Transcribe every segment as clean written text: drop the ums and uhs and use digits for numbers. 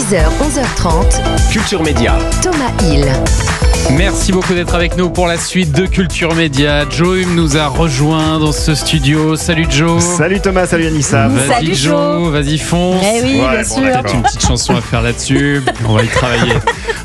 10h, 11h30. Culture Média. Thomas Hill. Merci beaucoup d'être avec nous pour la suite de Culture Média. Joe Hume nous a rejoint dans ce studio. Salut Joe. Salut Thomas, salut Anissa. Vas-y Salut Joe, vas-y fonce. Eh oui, Ouais, bien bon, sûr. d'accord. Une petite chanson à faire là-dessus. On va y travailler.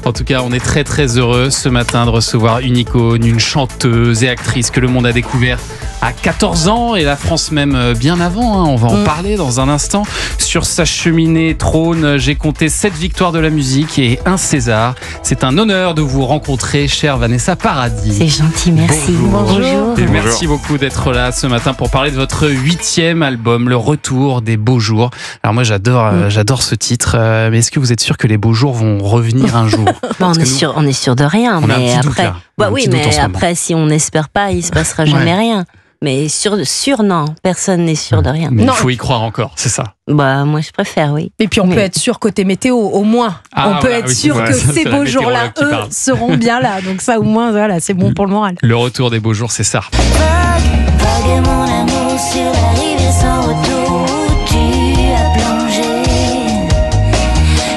En tout cas, on est très très heureux ce matin de recevoir une icône, une chanteuse et actrice que le monde a découvert à 14 ans et la France même bien avant. On va en parler dans un instant. Sur sa cheminée trône, j'ai compté 7 victoires de la musique et un César. C'est un honneur de vous rencontrer, chère Vanessa Paradis. C'est gentil, merci. Bonjour. Et Bonjour. merci beaucoup d'être là ce matin pour parler de votre 8e album, Le Retour des Beaux Jours. Alors moi j'adore ce titre, mais est-ce que vous êtes sûr que les beaux jours vont revenir un jour? Bon, on est sûr de rien, On a un mais petit doute, après, là. On a un oui, petit doute en mais ce moment. après, si on n'espère pas, il se passera jamais rien. Mais sûr, non, personne n'est sûr de rien. Mais Non. il faut y croire encore, c'est ça. Bah, moi, je préfère, oui. Et puis on Mais- peut être sûr côté météo, au moins. Ah, on peut voilà, être oui, sûr ouais, que c'est ces la beaux jours-là, météorologue qui eux, parle. seront bien là. Donc ça, au moins, voilà, c'est bon pour le moral. Le Retour des Beaux Jours, c'est ça. Vague mon amour sur la rivière sans retour où tu as plongé.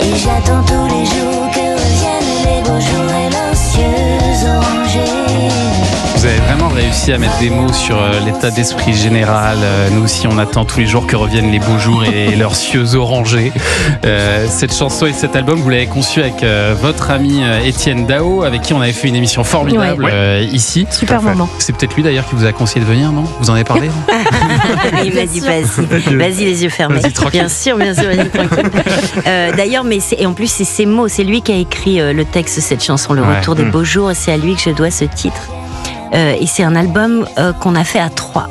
Et j'attends tous les jours que reviennent les beaux jours et leurs cieux orangés. Vous avez vraiment réussi à mettre des mots sur l'état d'esprit général. Nous aussi, on attend tous les jours que reviennent les beaux jours et leurs cieux orangés. Cette chanson et cet album, vous l'avez conçu avec votre ami Étienne Dao, avec qui on avait fait une émission formidable ici. Super moment. C'est peut-être lui d'ailleurs qui vous a conseillé de venir, non? Vous en avez parlé, non? Il m'a dit, vas-y, les yeux fermés. Vas-y, tranquille. Bien sûr, vas-y, tranquille. D'ailleurs, et en plus, c'est ses mots, c'est lui qui a écrit le texte de cette chanson, Le Ouais. Retour des Beaux Jours, et c'est à lui que je dois ce titre. Et c'est un album qu'on a fait à 3.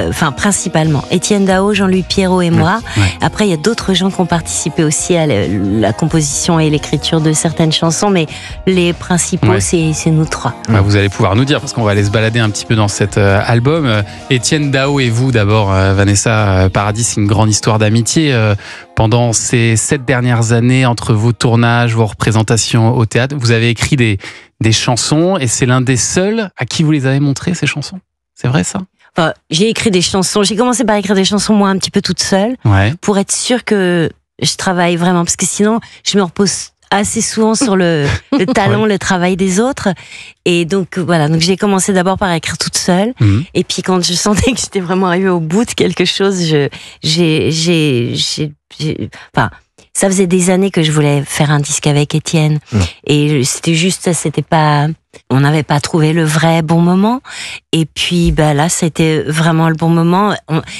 Enfin, principalement Étienne Dao, Jean-Louis Pierrot et moi. Ouais. Après, il y a d'autres gens qui ont participé aussi à la composition et l'écriture de certaines chansons, mais les principaux, Ouais. c'est nous 3. Bah, vous allez pouvoir nous dire, parce qu'on va aller se balader un petit peu dans cet album. Étienne Dao et vous d'abord, Vanessa Paradis, c'est une grande histoire d'amitié. Pendant ces 7 dernières années, entre vos tournages, vos représentations au théâtre, vous avez écrit des chansons et c'est l'un des seuls à qui vous les avez montrées, ces chansons. C'est vrai ça? Enfin, j'ai écrit des chansons, j'ai commencé par écrire des chansons moi un petit peu toute seule, Ouais. pour être sûre que je travaille vraiment, parce que sinon je me repose assez souvent sur le talent, le travail des autres. Et donc voilà, donc j'ai commencé d'abord par écrire toute seule. Mhm. Et puis quand je sentais que j'étais vraiment arrivée au bout de quelque chose, enfin, ça faisait des années que je voulais faire un disque avec Étienne. Et c'était juste ça, on n'avait pas trouvé le vrai bon moment. Et puis, là, c'était vraiment le bon moment.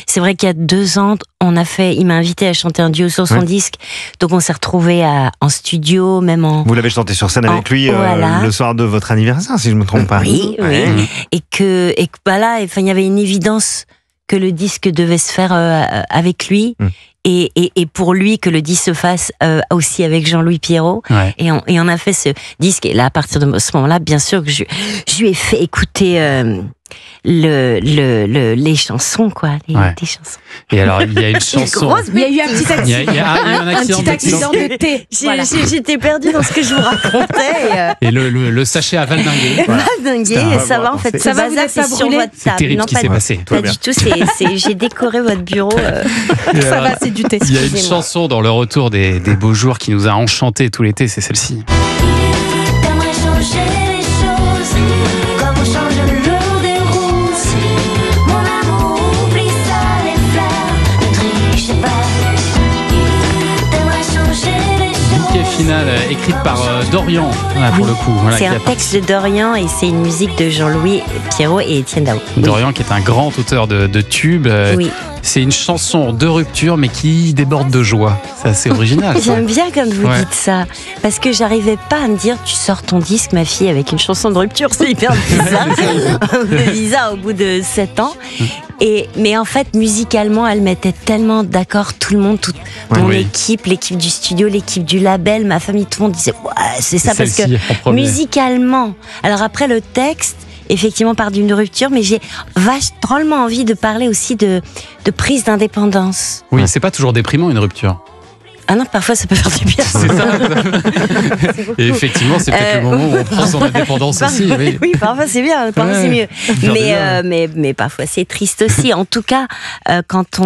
C'est vrai qu'il y a 2 ans, il m'a invité à chanter un duo sur son disque. Donc, on s'est retrouvés en studio, même en... Vous l'avez chanté sur scène avec lui voilà. le soir de votre anniversaire, si je ne me trompe pas. Oui, Ouais. oui. Et que là, enfin, il y avait une évidence que le disque devait se faire avec lui. Et pour lui, que le disque se fasse aussi avec Jean-Louis Pierrot. Ouais. Et on a fait ce disque. Et là, à partir de ce moment-là, bien sûr que je lui ai fait écouter les chansons, quoi. Les chansons. Et alors, il y a une chanson. Il y a eu un petit Il y a eu un accident petit accident de thé. Voilà. J'étais perdue dans ce que je vous racontais. Et le sachet a valdingué. Voilà. Dingué, un ça va en fait. Ça Ce va, vous bazar, êtes pas c'est sur brûlé? votre C'est table. terrible Non, ce qui pas s'est du- passé. Pas du tout. J'ai décoré votre bureau. Ça va, c'est du thé. Il y a une Excusez-moi. chanson dans Le Retour des Beaux Jours qui nous a enchantés tout l'été, c'est celle-ci. T'aimerais changer les choses, comme on change le jour des roses. Mon amour, oublie ça, les fleurs, ne triche pas. T'aimerais changer les choses. Bouquet final, écrite par Dorian, voilà, pour le coup. Voilà, C'est qui un a texte de Dorian et c'est une musique de Jean-Louis Pierrot et Étienne Dao. Oui. Dorian qui est un grand auteur de tubes. Oui. C'est une chanson de rupture mais qui déborde de joie. C'est assez original. ça. J'aime bien comme vous Ouais. dites ça, parce que j'arrivais pas à me dire tu sors ton disque ma fille avec une chanson de rupture, c'est hyper bizarre, un peu bizarre au bout de 7 ans. Mais en fait musicalement elle mettait tellement d'accord tout le monde, toute mon Oui. équipe, l'équipe du studio, l'équipe du label, ma famille, tout le monde disait ouais c'est ça, parce que Celle-ci, en premier. musicalement. Alors après le texte effectivement part d'une rupture, mais j'ai drôlement envie de parler aussi de prise d'indépendance. Oui, c'est pas toujours déprimant une rupture. Ah non, parfois ça peut faire du bien. C'est ça. Et effectivement, c'est peut-être le moment où on prend son indépendance aussi. Oui. Oui, parfois c'est bien, parfois Ouais, c'est mieux. faire du bien. Mais parfois c'est triste aussi. En tout cas, quand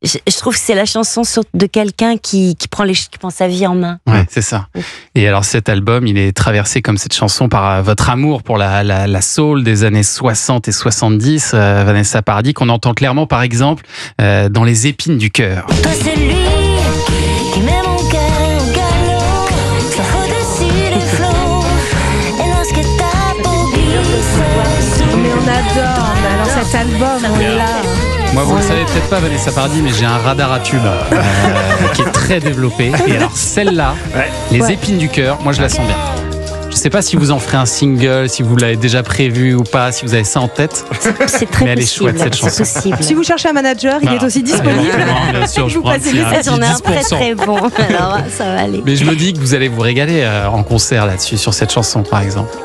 je trouve que c'est la chanson de quelqu'un qui prend sa vie en main. Ouais, c'est ça. Et alors cet album, il est traversé comme cette chanson par votre amour pour la soul des années 60 et 70, Vanessa Paradis, qu'on entend clairement par exemple dans Les épines du cœur. Toi c'est lui qui met mon cœur au galop, s'enfout au-dessus des flots. Et lorsque ta peau glisse sous Mais on adore. Mais alors cet album, on est là. Moi, vous ne le savez peut-être pas, Vanessa Paradis, mais j'ai un radar à tube qui est très développé. Et alors celle-là, Les épines du cœur, moi je la sens bien. Je ne sais pas si vous en ferez un single, si vous l'avez déjà prévu ou pas, si vous avez ça en tête. C'est très Mais elle est possible. chouette, cette chanson. C'est possible. Si vous cherchez un manager, il est aussi disponible. Exactement, bien sûr, je Vous prends un passez petit, le un message, petit On a un très 10%. très bon. Alors ça va aller. Mais je me dis que vous allez vous régaler en concert là-dessus, sur cette chanson par exemple.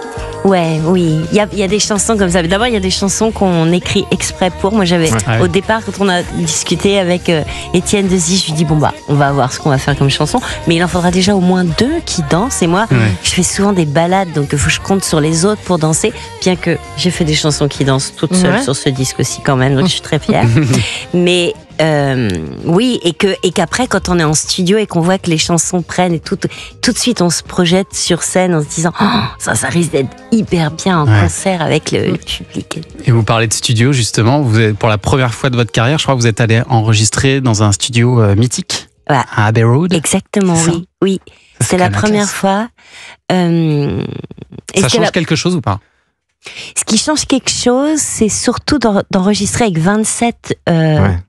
Ouais, oui. Il y a des chansons comme ça. D'abord, il y a des chansons qu'on écrit exprès pour. Moi, au départ, quand on a discuté avec Étienne Dezy, je lui dis bon bah, on va voir ce qu'on va faire comme chanson, mais il en faudra déjà au moins 2 qui dansent. Et moi, je fais souvent des balades, donc il faut que je compte sur les autres pour danser. Bien que j'ai fait des chansons qui dansent toutes seules sur ce disque aussi quand même, donc je suis très fière. Mais oui, et qu'après, quand on est en studio et qu'on voit que les chansons prennent et tout de suite on se projette sur scène en se disant ça risque d'être hyper bien en concert avec le public. Et vous parlez de studio justement, vous êtes, pour la première fois de votre carrière, je crois que vous êtes allé enregistrer dans un studio mythique à Abbey Road. Exactement, oui. C'est la première fois. Ça change quelque chose ou pas? Ce qui change quelque chose, c'est surtout d'enregistrer avec 27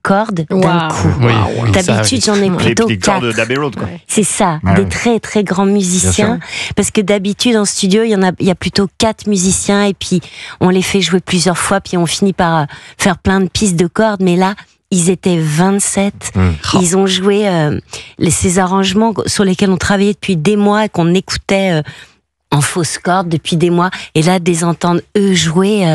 cordes d'un coup. Oui, d'habitude, j'en ai plutôt les 4. cordes d'Abbey Road, quoi. C'est ça, des très très grands musiciens. Parce que d'habitude, en studio, il y a plutôt 4 musiciens et puis on les fait jouer plusieurs fois, puis on finit par faire plein de pistes de cordes. Mais là, ils étaient 27. Ils ont joué ces arrangements sur lesquels on travaillait depuis des mois et qu'on écoutait en fausse corde depuis des mois, et là de les entendre eux jouer,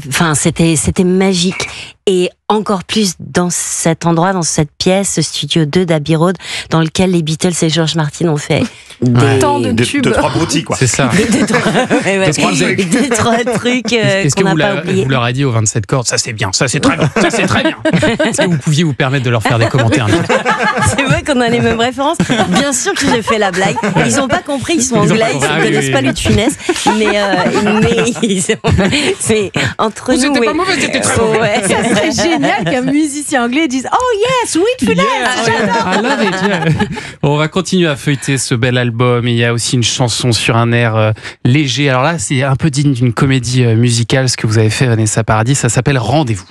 enfin c'était magique. Et encore plus dans cet endroit, dans cette pièce, ce studio 2 d'Abbey Road, dans lequel les Beatles et George Martin ont fait tant de tubes. 2-3 broutilles, quoi. C'est ça. deux, trois trucs Est-ce qu'on que n'a pas oubliés. vous leur avez dit aux 27 cordes, ça c'est bien, ça c'est très bien, ça c'est très bien. Est-ce que vous pouviez vous permettre de leur faire des commentaires? C'est vrai qu'on a les mêmes références. Bien sûr que j'ai fait la blague. Ils n'ont pas compris, ils sont anglais, ils ne connaissent pas Louis de Funès. Mais c'est entre nous. C'était pas mauvais, c'était très mauvais. Ouais. Ça serait génial qu'un musicien anglais dise oh yes, Louis de Funès, j'adore. I love it, yeah. Bon, on va continuer à feuilleter ce bel album, et il y a aussi une chanson sur un air léger. Alors là, c'est un peu digne d'une comédie musicale, ce que vous avez fait, Vanessa Paradis. Ça s'appelle Rendez-vous.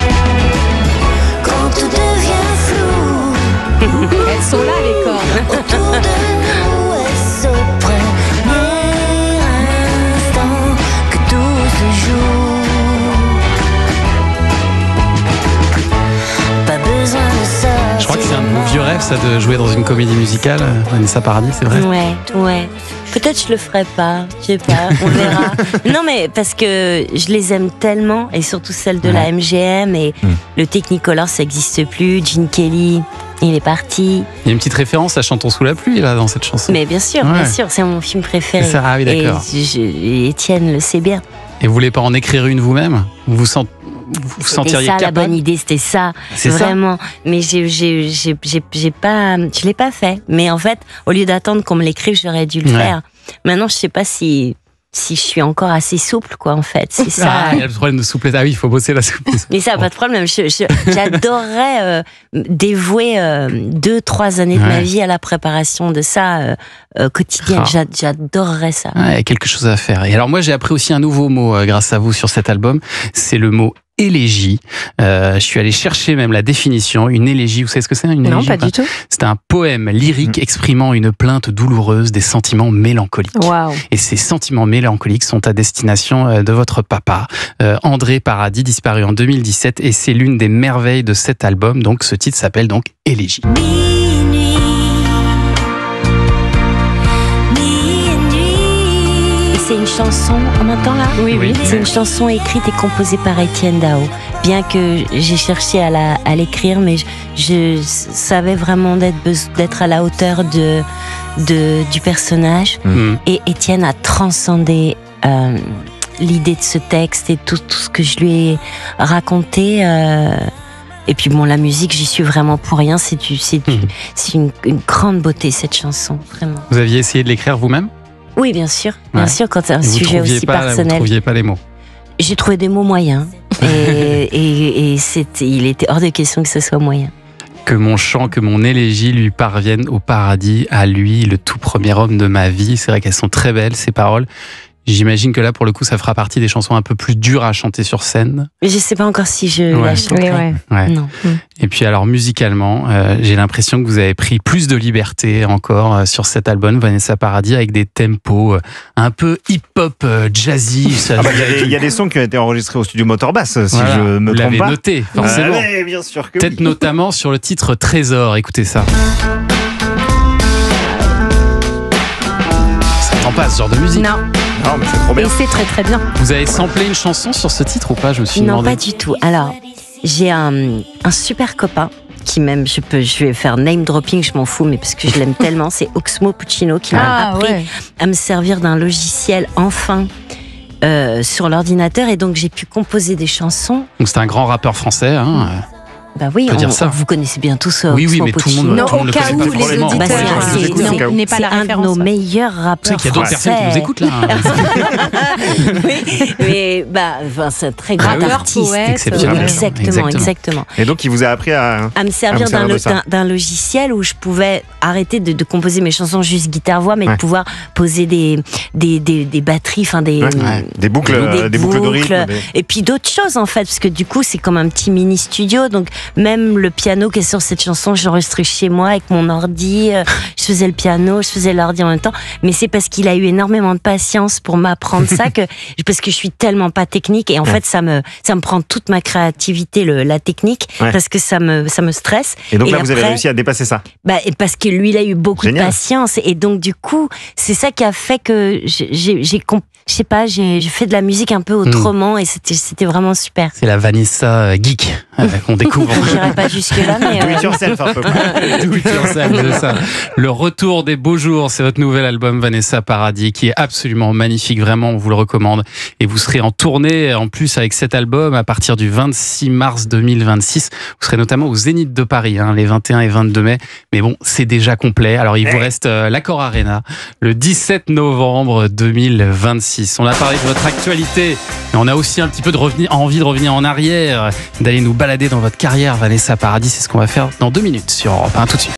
quand tout devient flou. Elles sont là les cordes. Autour de nous, est-ce au premier instant que tout se joue? Pas besoin de ça. Je crois que c'est un de vos vieux rêves, ça, de jouer dans une comédie musicale, Vanessa Paradis, c'est vrai? Ouais. Peut-être je le ferai pas, je sais pas, on verra. Non mais parce que je les aime tellement, et surtout celle de la MGM, et le Technicolor ça existe plus, Gene Kelly, il est parti. Il y a une petite référence à Chantons sous la pluie là dans cette chanson. Mais bien sûr, c'est mon film préféré. Ça, ah oui, d'accord. Et Étienne le sait bien. Et vous voulez pas en écrire une vous-même? Vous sentiriez C'était ça capable? la bonne idée, c'était ça, C'est vraiment. Mais je l'ai pas fait. Mais en fait, au lieu d'attendre qu'on me l'écrive, j'aurais dû le faire. Maintenant, je sais pas si je suis encore assez souple, quoi, en fait. C'est ça. Ah, il y a le problème de souplesse. Ah oui, il faut bosser la souplesse. Mais ça, pas de problème. J'adorerais dévouer 2-3 années de ma vie à la préparation de ça quotidienne. J'adorerais ça. Il y a quelque chose à faire. Et alors moi, j'ai appris aussi un nouveau mot grâce à vous sur cet album. C'est le mot élégie. Je suis allé chercher même la définition. Une élégie, vous savez ce que c'est, une élégie? Non, pas du tout. C'est un poème lyrique exprimant une plainte douloureuse des sentiments mélancoliques. Waouh. Et ces sentiments mélancoliques sont à destination de votre papa, André Paradis, disparu en 2017. Et c'est l'une des merveilles de cet album. Donc ce titre s'appelle donc Élégie. C'est une chanson, on entend là? Oui. C'est une chanson écrite et composée par Étienne Dao. Bien que j'ai cherché à l'écrire, mais je savais vraiment d'être à la hauteur du personnage. Et Étienne a transcendé l'idée de ce texte et tout ce que je lui ai raconté. Et puis bon, la musique, j'y suis vraiment pour rien. C'est une grande beauté, cette chanson, vraiment. Vous aviez essayé de l'écrire vous-même? Oui, bien sûr, quand c'est un Et sujet aussi Vous personnel. trouviez pas les mots? J'ai trouvé des mots moyens. Et il était hors de question que ce soit moyen. Que mon chant, que mon élégie lui parviennent au paradis, à lui, le tout premier homme de ma vie. C'est vrai qu'elles sont très belles, ces paroles. J'imagine que là, pour le coup, ça fera partie des chansons un peu plus dures à chanter sur scène. Mais je sais pas encore si je la chanterai. Ouais. Non. Et puis alors, musicalement, j'ai l'impression que vous avez pris plus de liberté encore sur cet album, Vanessa Paradis, avec des tempos un peu hip-hop, jazzy. Il y a des sons qui ont été enregistrés au studio Motorbass, si Voilà, je me vous trompe l'avez pas. noté, forcément. Ouais, bien sûr que Peut-être oui. notamment sur le titre Trésor, écoutez ça. Ça t'en passe, ce genre de musique. Non, Non, mais c'est trop bien. et c'est très très bien. Vous avez samplé une chanson sur ce titre ou pas? Je me suis Non, demandé. pas du tout. Alors, j'ai un super copain qui même, je vais faire name dropping, je m'en fous, mais parce que je l'aime tellement, c'est Oxmo Puccino qui m'a appris à me servir d'un logiciel enfin sur l'ordinateur, et donc j'ai pu composer des chansons. Donc c'est un grand rappeur français. Hein. Bah oui, On peut dire ça. vous connaissez bien tous Oui, Oxmo mais tout le Puccino. monde- Non, tout le monde au le cas connaît où pas les forcément. auditeurs Bah, c'est nous écoutent, au cas où. n'est pas la un de référence. nos meilleurs Tu sais rappeurs qu'il y a d'autres personnes qui nous français. écoutent là. Hein. Oui, mais c'est un très grand oui. artiste. Poète, Exceptionnel. Exactement. Et donc, il vous a appris à À me servir servir de ça. d'un logiciel où je pouvais arrêter de composer mes chansons juste guitare-voix, mais Ouais. de pouvoir poser des batteries, enfin des des boucles de boucles, rythme. et puis d'autres choses en fait, parce que du coup c'est comme un petit mini studio, donc même le piano qui est sur cette chanson, j'enregistrais chez moi avec mon ordi, je faisais le piano, je faisais l'ordi en même temps, mais c'est parce qu'il a eu énormément de patience pour m'apprendre ça, parce que je suis tellement pas technique, et en fait ça me prend toute ma créativité, la technique, Ouais. parce que ça me stresse. Et donc là, Et vous avez après- réussi à dépasser ça. Et parce que lui, il a eu beaucoup Génial. de patience, et donc du coup, c'est ça qui a fait que j'ai fait de la musique un peu autrement, et c'était vraiment super. C'est la Vanessa geek qu'on découvre. J'irai pas jusque là, mais Do it yourself un peu. Do it yourself, c'est ça. Le retour des beaux jours, c'est votre nouvel album Vanessa Paradis, qui est absolument magnifique, vraiment, on vous le recommande. Et vous serez en tournée en plus avec cet album à partir du 26 mars 2026. Vous serez notamment au Zénith de Paris, les 21 et 22 mai. Mais bon, c'est déjà complet. Alors il vous reste l'Accor Arena le 17 novembre 2026. On a parlé de votre actualité, mais on a aussi un petit peu envie de revenir en arrière, d'aller nous balader dans votre carrière, Vanessa Paradis. C'est ce qu'on va faire dans 2 minutes sur Europe 1. Tout de suite.